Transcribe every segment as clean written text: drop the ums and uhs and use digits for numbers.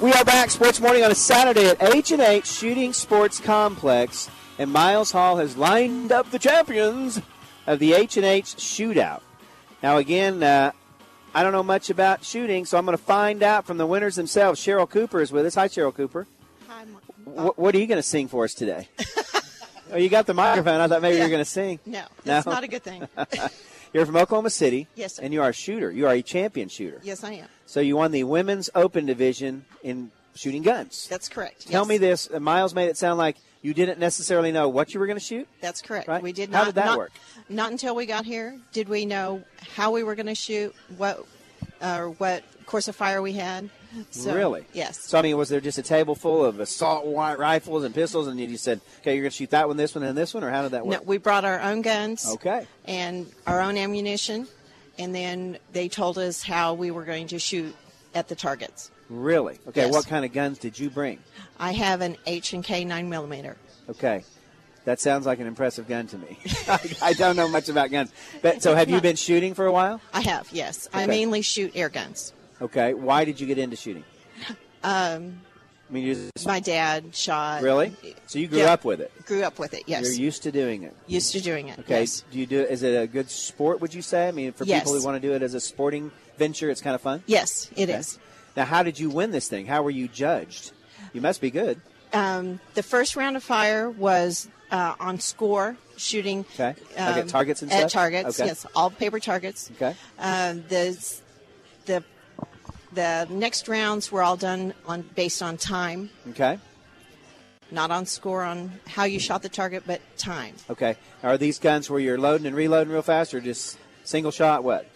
We are back, Sports Morning, on a Saturday at H&H Shooting Sports Complex, and Miles Hall has lined up the champions of the H&H Shootout. Now, again, I don't know much about shooting, so I'm going to find out from the winners themselves. Cheryl Cooper is with us. Hi, Cheryl Cooper. Hi. What are you going to sing for us today? Oh, you got the microphone. I thought maybe you were going to sing. No, that's not a good thing. You're from Oklahoma City. Yes, sir. And you are a shooter. You are a champion shooter. Yes, I am. So you won the Women's Open Division in shooting guns. That's correct. Tell me this. Miles made it sound like you didn't necessarily know what you were going to shoot. That's correct. Right? We did not. How did that work? Not until we got here did we know how we were going to shoot, what course of fire we had. So, really? Yes. So, I mean, was there just a table full of assault rifles and pistols, and you said, okay, you're going to shoot that one, this one, and this one, or how did that work? No, we brought our own guns. Okay. And our own ammunition, and then they told us how we were going to shoot at the targets. Really? Okay, Yes. What kind of guns did you bring? I have an H&K 9mm. Okay. That sounds like an impressive gun to me. I don't know much about guns. But, so have you been shooting for a while? I have, yes. Okay. I mainly shoot air guns. Okay. Why did you get into shooting? I mean, My dad shot. Really? So you grew up with it? Grew up with it, yes. You're used to doing it? Used to doing it, Okay. yes. Do you do it? Is it a good sport, would you say? I mean, for Yes. people who want to do it as a sporting venture, it's kind of fun? Yes, it is. Now, how did you win this thing? How were you judged? You must be good. The first round of fire was on score, shooting. Okay. Like at targets and stuff? At targets, Okay. yes. All paper targets. Okay. The next rounds were all done based on time, Okay. not on score on how you shot the target, but time. Okay. Are these guns where you're loading and reloading real fast, or just single shot? What?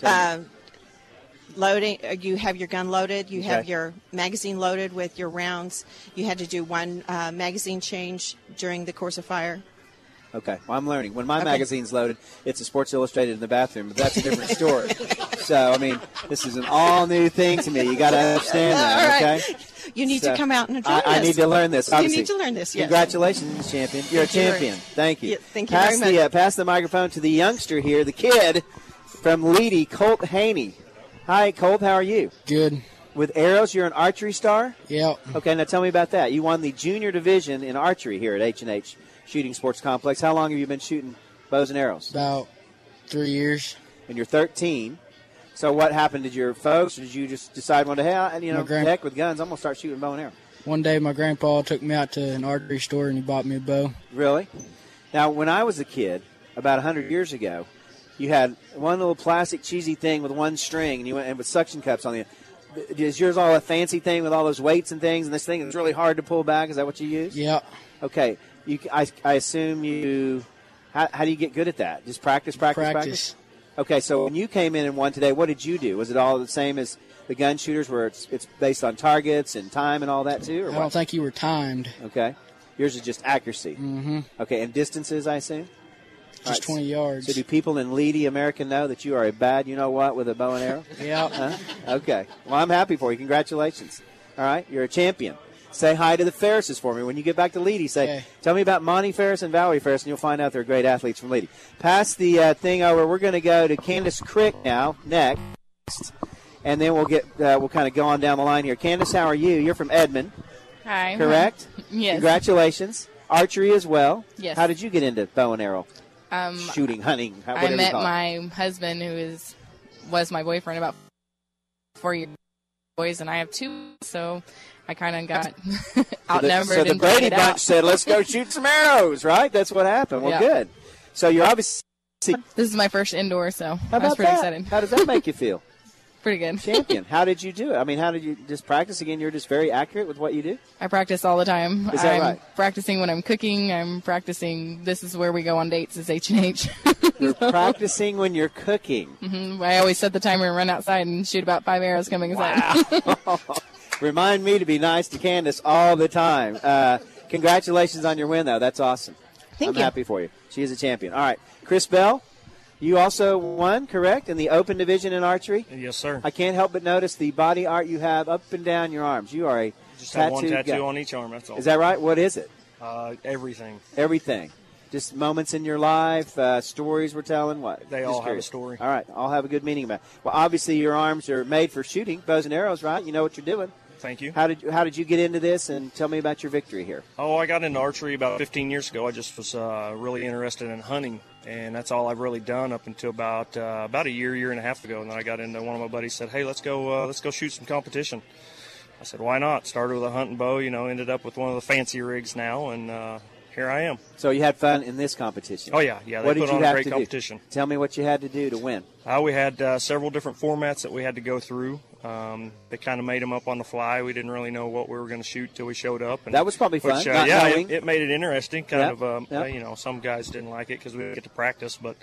Loading, you have your gun loaded, you have Okay. your magazine loaded with your rounds. You had to do one magazine change during the course of fire. Okay. Well, I'm learning. When my Okay. magazine's loaded, it's a Sports Illustrated in the bathroom, but that's a different story. So, I mean, this is an all-new thing to me. You got to understand that, All right. okay? You need to come out and join us. I need to learn this, obviously. You need to learn this, yes. Congratulations, champion. You're a champion. Thank you. Yeah, thank you very much. Pass the microphone to the youngster here, the kid from Leedy, Colt Haney. Hi, Colt. How are you? Good. With arrows, you're an archery star? Yep. Okay, now tell me about that. You won the junior division in archery here at H&H Shooting Sports Complex. How long have you been shooting bows and arrows? About 3 years. And you're 13. So what happened? Did your folks, or did you just decide one day, hey, heck with guns, I'm going to start shooting bow and arrow? One day my grandpa took me out to an archery store and he bought me a bow. Really? Now, when I was a kid, about 100 years ago, you had one little plastic cheesy thing with one string, and you went and with suction cups on the end. Is yours all a fancy thing with all those weights and things, and this thing is really hard to pull back? Is that what you use? Yeah. Okay. I assume you – how do you get good at that? Just practice? Okay, so when you came in and won today, what did you do? Was it all the same as the gun shooters where it's based on targets and time and all that too? Or I don't think you were timed. Okay. Yours is just accuracy. Mm-hmm. Okay, and distances, I assume? Just 20 yards. So do people in Leedy, America know that you are a bad you-know-what with a bow and arrow? Yeah. Huh? Okay. Well, I'm happy for you. Congratulations. All right, you're a champion. Say hi to the Ferrises for me. When you get back to Leedy, say, okay. Tell me about Monty Ferris and Valerie Ferris, and you'll find out they're great athletes from Leedy. Pass the thing over. We're going to go to Candace Crick now, next, and then we'll kind of go on down the line here. Candace, how are you? You're from Edmond. Hi. Correct? Yes. Congratulations. Archery as well. Yes. How did you get into bow and arrow? Shooting, hunting, whatever I you met call it. my husband, who was my boyfriend, about 4 years. Boys, and I have 2, so I kind of got outnumbered. So the and Brady played bunch out. said, let's go shoot some arrows, right? That's what happened. Well, Yeah. good. So you're obviously This is my first indoor, so How I was about pretty that? excited. How does that make you feel? Pretty good. Champion. How did you do it? I mean, how did you just practice again? You're just very accurate with what you do? I practice all the time. Is that I'm right? practicing when I'm cooking. I'm practicing. This is where we go on dates, is H&H. You're practicing when you're cooking. Mm-hmm. I always set the timer and run outside and shoot about 5 arrows coming inside. Wow. Remind me to be nice to Candace all the time. Congratulations on your win, though. That's awesome. Thank I'm you. happy for you. She is a champion. All right. Chris Bell, you also won, correct, in the open division in archery? Yes, sir. I can't help but notice the body art you have up and down your arms. You are a Just have one tattooed tattoo guy. on each arm, that's all. Is that right? What is it? Everything. Everything. Just moments in your life, stories we're telling, what? They Just all have a curious. story. All right, all have a good meaning about it. Well, obviously your arms are made for shooting bows and arrows, right? You know what you're doing. Thank you. How did you get into this, and tell me about your victory here? Oh, I got into archery about 15 years ago. I just was really interested in hunting, and that's all I've really done up until about a year and a half ago. And then I got into, one of my buddies said, "Hey, let's go shoot some competition." I said, "Why not?" Started with a hunting bow, ended up with one of the fancy rigs now, and here I am. So you had fun in this competition? Oh, yeah. They put on a great competition. Tell me what you had to do to win. We had several different formats that we had to go through. They kind of made them up on the fly. We didn't really know what we were going to shoot till we showed up. And that was probably fun. It made it interesting. Some guys didn't like it because we didn't get to practice, but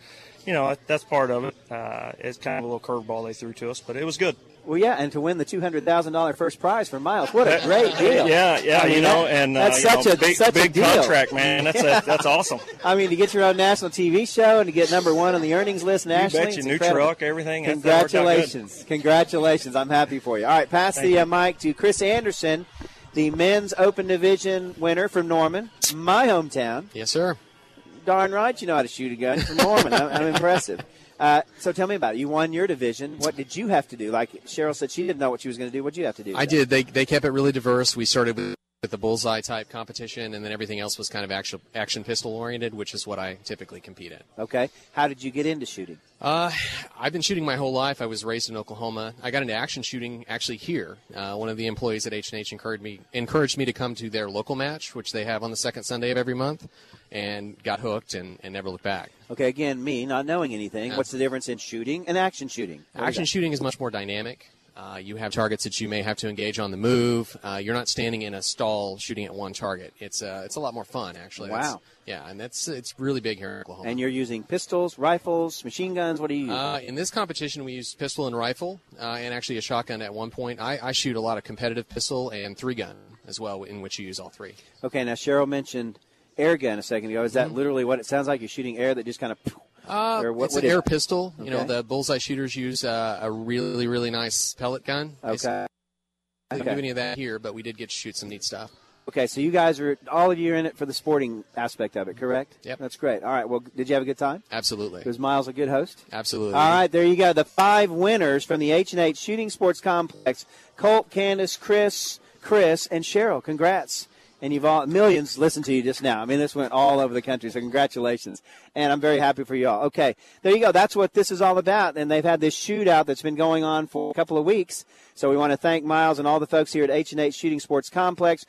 that's part of it. It's kind of a little curveball they threw to us, but it was good. Well, yeah, and to win the $200,000 first prize for Miles, what a great deal! That's such a big deal. Contract, man. That's awesome. I mean, to get your own national TV show and to get number one on the earnings list nationally. You bet you, new truck, everything. Congratulations! I'm happy for you. All right, pass the mic to Chris Anderson, the men's Open Division winner from Norman, my hometown. Yes, sir. Darn right, you know how to shoot a gun from Norman. I'm impressive. So tell me about it. You won your division. What did you have to do? Like Cheryl said, she didn't know what she was going to do. What did you have to do? I did. They kept it really diverse. We started with the bullseye type competition, and then everything else was kind of action pistol oriented, which is what I typically compete in. Okay. How did you get into shooting? I've been shooting my whole life. I was raised in Oklahoma. I got into action shooting actually here. One of the employees at H&H encouraged me to come to their local match, which they have on the second Sunday of every month, and got hooked and never looked back. Okay, again, me not knowing anything. What's the difference in shooting and action shooting? Action shooting is much more dynamic. You have targets that you may have to engage on the move. You're not standing in a stall shooting at one target. It's a lot more fun, actually. Wow. It's really big here in Oklahoma. And you're using pistols, rifles, machine guns. What do you use? In this competition, we use pistol and rifle, and actually a shotgun at one point. I shoot a lot of competitive pistol and 3-gun as well, in which you use all three. Okay, now Cheryl mentioned air gun a second ago. Is that literally what it sounds like? You're shooting air that just kind of... It's an air pistol. Okay. The bullseye shooters use a really, really nice pellet gun. Okay. I don't do any of that here, but we did get to shoot some neat stuff. Okay, so all of you are in it for the sporting aspect of it, correct? Yep. That's great. All right, well, did you have a good time? Absolutely. Was Miles a good host? Absolutely. All right, there you go. The 5 winners from the H&H Shooting Sports Complex. Colt, Candace, Chris, and Cheryl. Congrats. And you've all millions listened to you just now. I mean, this went all over the country, so congratulations. And I'm very happy for you all. Okay, there you go. That's what this is all about. And they've had this shootout that's been going on for a couple of weeks. So we want to thank Miles and all the folks here at H&H Shooting Sports Complex